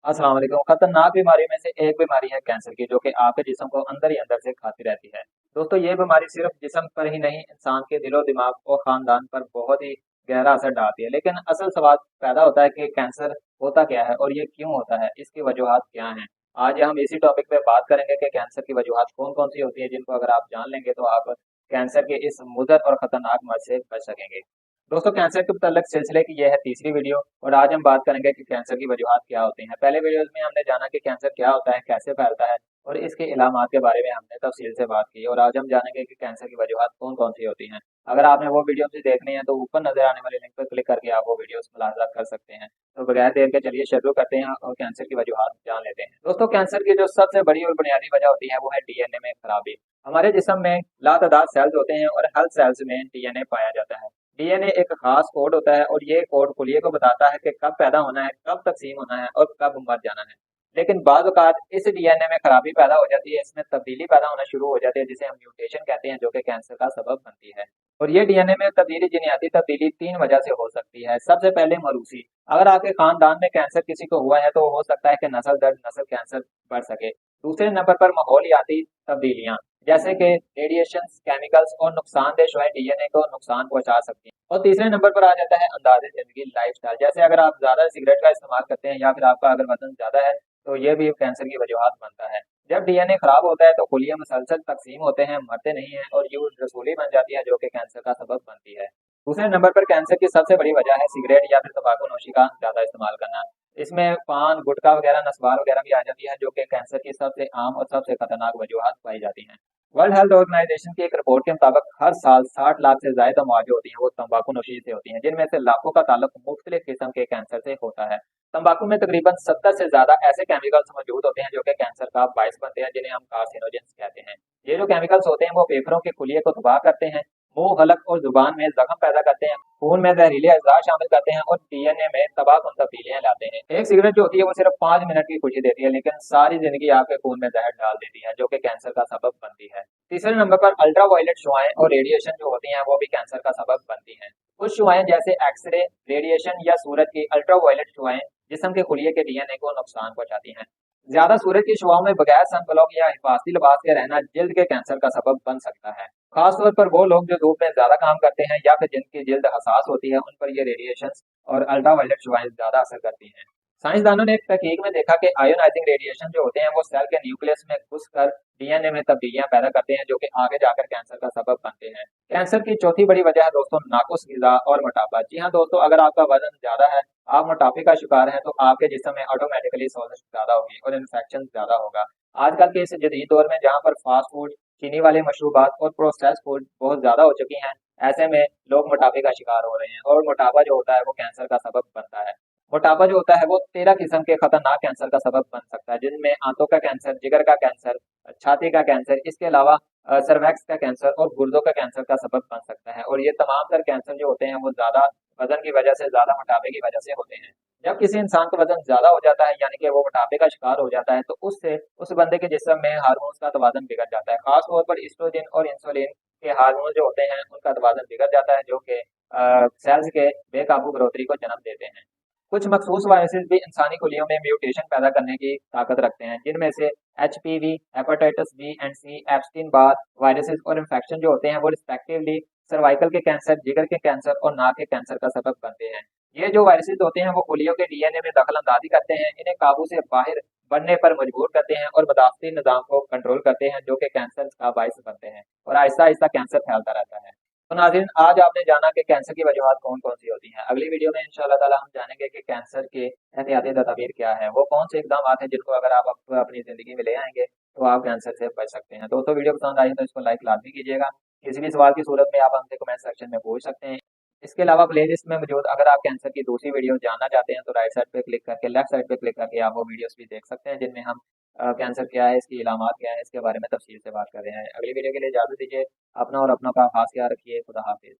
अस्सलाम वालेकुम। खतरनाक बीमारी में से एक बीमारी है कैंसर की, जो कि आपके जिस्म को अंदर ही अंदर से खाती रहती है। दोस्तों, ये बीमारी सिर्फ जिस्म पर ही नहीं, इंसान के दिलो दिमाग और खानदान पर बहुत ही गहरा असर डालती है। लेकिन असल सवाल पैदा होता है कि कैंसर होता क्या है और ये क्यों होता है, इसकी वजूहात क्या हैं। आज हम इसी टॉपिक पे बात करेंगे कि कैंसर की वजूहात कौन कौन सी होती है, जिनको अगर आप जान लेंगे तो आप कैंसर के इस मुज़र और खतरनाक मर्ज से बच सकेंगे। दोस्तों, कैंसर के मुतल्लिक सिलसिले की यह है तीसरी वीडियो और आज हम बात करेंगे कि कैंसर की वजूहात क्या होती हैं। पहले वीडियोस में हमने जाना कि कैंसर क्या होता है, कैसे फैलता है और इसके इलामात के बारे में हमने तफसील से बात की, और आज हम जानेंगे कि कैंसर की वजूहात कौन कौन सी होती हैं। अगर आपने वो वीडियो भी देखनी है तो ऊपर नजर आने वाले लिंक पर क्लिक करके आप वो वीडियोस मुलाजा कर सकते हैं। तो बगैर देर के चलिए शुरू करते हैं और कैंसर की वजूहात जान लेते हैं। दोस्तों, कैंसर की जो सबसे बड़ी और बुनियादी वजह होती है वो है डीएनए में खराबी। हमारे जिस्म में लातादाद सेल्स होते हैं और हर सेल्स में डीएनए पाया जाता है। डीएनए एक खास कोड होता है और ये कोड खुलिये को बताता है कि कब पैदा होना है, कब तकसीम होना है और कब मर जाना है। लेकिन बाज़ औक़ात इस डीएनए में खराबी पैदा हो जाती है, इसमें तब्दीली पैदा होना शुरू हो जाती है, जिसे हम म्यूटेशन कहते हैं, जो कि कैंसर का सबब बनती है। और ये डीएनए में तब्दीली, जीनियाती तब्दीली 3 वजह से हो सकती है। सबसे पहले मरूसी। अगर आपके खानदान में कैंसर किसी को हुआ है तो हो सकता है कि नस्ल दर नस्ल कैंसर बढ़ सके। दूसरे नंबर पर माहौलियाती तब्दीलियाँ, जैसे कि रेडिएशन, केमिकल्स और नुकसानदेह शुआएं डीएनए को नुकसान पहुंचा सकती हैं। और तीसरे नंबर पर आ जाता है अंदाजे जिंदगी, लाइफस्टाइल। जैसे अगर आप ज्यादा सिगरेट का इस्तेमाल करते हैं या फिर आपका अगर वजन ज्यादा है तो ये भी कैंसर की वजूहात बनता है। जब डीएनए खराब होता है तो खुलिया मुसलसल तकसीम होते हैं, मरते नहीं हैं और यूं रसूली बन जाती है, जो कि कैंसर का सबब बनती है। दूसरे नंबर पर कैंसर की सबसे बड़ी वजह है सिगरेट या फिर तंबाकू नोशी का ज्यादा इस्तेमाल करना। इसमें पान, गुटखा वगैरह, नस्वार वगैरह भी आ जाती है, जो कि कैंसर की सबसे आम और सबसे खतरनाक वजूहात पाई जाती हैं। वर्ल्ड हेल्थ ऑर्गेनाइजेशन की एक रिपोर्ट के मुताबिक हर साल 60 लाख से ज्यादा मौतें जो होती हैं वो तंबाकू नोशी से होती हैं, जिनमें से लाखों का ताल्लुक मुख्तलिफ किस्म के कैंसर से होता है। तंबाकू में तकरीबन 70 से ज्यादा ऐसे केमिकल्स मौजूद होते हैं जो कि कैंसर का बायस बनते हैं, जिन्हें हम कार्सिनोजेंस कहते हैं। ये जो केमिकल्स होते हैं वो फेफड़ों के खुलिये को तबाह करते हैं, मुंह, हलक और जुबान में जख्म पैदा करते हैं, खून में जहरीले अज़ा शामिल करते हैं और डीएनए में तबाहकुन तब्दीलियां लाते हैं। एक सिगरेट जो होती है वो सिर्फ 5 मिनट की खुशी देती है, लेकिन सारी जिंदगी आपके खून में जहर डाल देती है, जो कि कैंसर का सबब बनती है। तीसरे नंबर पर अल्ट्रा वायलेट शुआएं और रेडिएशन जो होती हैं वो भी कैंसर का सबब बनती हैं। कुछ शुआएं जैसे एक्सरे, रेडिएशन या सूरज की अल्ट्रा वायलेट शुआएं जिस्म के खुलिये के डीएनए को नुकसान पहुंचाती हैं। ज्यादा सूरज की शुआओं में बगैर सनब्लॉक या हिफाजती लिबास के रहना जिल्द के कैंसर का सबब बन सकता है। खासतौर पर वो लोग जो धूप में ज्यादा काम करते हैं या फिर जिनकी जिल्द हसास होती है, उन पर ये रेडिएशन और अल्ट्रावायलेट शुआएं ज्यादा असर करती हैं। साइंसदानों ने एक तहकीक में देखा कि आयोनाइजिंग रेडिएशन जो होते हैं वो सेल के न्यूक्लियस में घुसकर डीएनए में तब्दीलियां पैदा करते हैं, जो कि आगे जाकर कैंसर का सबब बनते हैं। कैंसर की चौथी बड़ी वजह है दोस्तों नाकुस ग़िज़ा और मोटापा। जी हाँ दोस्तों, अगर आपका वजन ज्यादा है, आप मोटापे का शिकार हैं, तो आपके जिस्म में ऑटोमेटिकली सोजश ज्यादा होगी और इन्फेक्शन ज्यादा होगा। आजकल के इस जदीद दौर में जहाँ पर फास्ट फूड, चीनी वाले मशरूबात और प्रोसेस्ड फूड बहुत ज्यादा हो चुकी हैं, ऐसे में लोग मोटापे का शिकार हो रहे हैं और मोटापा जो होता है वो कैंसर का सबब बनता है। मोटापा जो होता है वो 13 किस्म के खतरनाक कैंसर का सबब बन सकता है, जिनमें आंतों का कैंसर, जिगर का कैंसर, छाती का कैंसर, इसके अलावा सर्वैक्स का कैंसर और गुर्दों का कैंसर का सबब बन सकता है। और ये तमाम तर कैंसर जो होते हैं वो ज्यादा वजन की वजह से, ज्यादा मोटापे की वजह से होते हैं। जब किसी इंसान का वजन ज्यादा हो जाता है, यानी कि वो मोटापे का शिकार हो जाता है, तो उससे उस बंदे के जिस्म में हार्मोन्स का तवाज़ुन बिगड़ जाता है। खास तौर पर ईस्ट्रोजन और इंसुलिन के हार्मोन जो होते हैं उनका तवाज़ुन बिगड़ जाता है, जो कि सेल्स के बेकाबू बढ़ोतरी को जन्म देते हैं। कुछ मखसूस वायरसेस भी इंसानी खुलियों में म्यूटेशन पैदा करने की ताकत रखते हैं, जिनमें से HPV, hepatitis B and C, Epstein Barr viruses और इन्फेक्शन जो होते हैं वो रिस्पेक्टिवली सर्वाइकल के कैंसर, जिगर के कैंसर और नाक के कैंसर का सबब बनते हैं। ये जो वायरसेस होते हैं वो खुलियों के डीएनए में दखल अंदाजी करते हैं, इन्हें काबू से बाहर बढ़ने पर मजबूर करते हैं और बर्दाश्ती निज़ाम को कंट्रोल करते हैं, जो कि कैंसर का बायस बनते हैं और आहिस्ता आहिस्ता कैंसर फैलता रहता है। तो नाज़रीन, आज आपने जाना कि कैंसर की वजूहात कौन कौन सी होती हैं। अगली वीडियो में इंशाल्लाह ताला हम जानेंगे कि कैंसर के एहतियाती तदाबीर क्या है, वो कौन से इकदाम हैं जिनको अगर आप अपनी जिंदगी में ले आएंगे तो आप कैंसर से बच सकते हैं। दोस्तों, वीडियो पसंद आई तो इसको लाइक लाजमी कीजिएगा। किसी भी सवाल की सूरत में आप हमसे कमेंट सेक्शन में पूछ सकते हैं। इसके अलावा प्लेलिस्ट में मौजूद अगर आप कैंसर की दूसरी वीडियो जानना चाहते हैं तो राइट साइड पे क्लिक करके, लेफ्ट साइड पे क्लिक करके आप वो वीडियोस भी देख सकते हैं, जिनमें हम कैंसर क्या है, इसकी इलामात क्या है, इसके बारे में तफसील से बात कर रहे हैं। अगली वीडियो के लिए इजाजत दीजिए। अपना और अपनों का खास ख्याल रखिए। खुदा हाफिज।